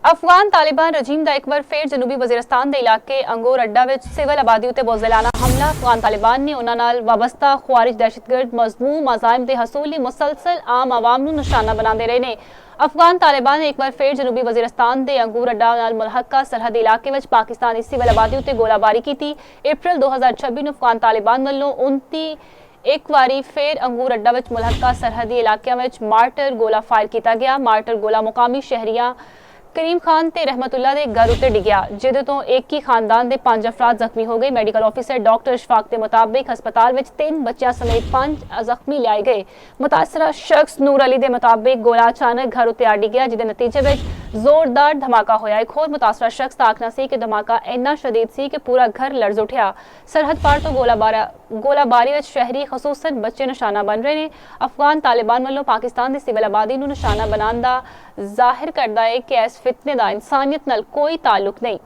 अफगान तालिबान रजीम का एक बार फिर जनूबी वजीरस्तान के इलाके अंगोर अड्डा में सिविल आबादी उत्ते बोझिलाना हमला। अफगान तालिबान ने उन्होंने वाबस्ता ख्वारिज दहशतगर्द मजमूम अजाइम के हसूल ਲਈ मुसलसल आम आवाम ਨੂੰ निशाना बनाते रहे ने। अफगान तालिबान ने एक बार फिर जनूबी वजीरस्तान के अंगूर अड्डा नाल मुलहका सरहदी इलाके में पाकिस्तानी सिविल आबादी उत्ते गोलाबारी की। अप्रैल 2026 ਨੂੰ अफगान तालिबान वालों 29 एक बारी फिर अंगूर अड्डा में मुलहका सरहदी इलाकों में मार्टर गोला फायर किया गया। मार्टर गोला मुकामी शहरिया करीम खान ते रहमतुल्ला दे घर उत्ते डिग्या, जिहदे तो एक ही खानदान के 5 अफराद जख्मी हो गए। मेडिकल ऑफिसर डॉक्टर इशफाक के मुताबिक हस्पताल में 3 बच्चों समेत 5 जख्मी लियाए गए। मुतासरा शख्स नूर अली के मुताबिक गोला अचानक घर उत्ते आ डिग्या, जिहदे नतीजे में जोरदार धमाका होया। एक होर मुतासरा शख्स का आखना सी कि धमाका इन्ना शदीद सी कि पूरा घर लर्ज उठा। सरहद पार तो गोलाबारी में शहरी खसूसन बच्चे निशाना बन रहे हैं। अफगान तालिबान वालों पाकिस्तान की सिविल आबादी को निशाना बनाने का जाहिर करता है कि इस फितने का इंसानियत नाल कोई ताल्लुक नहीं।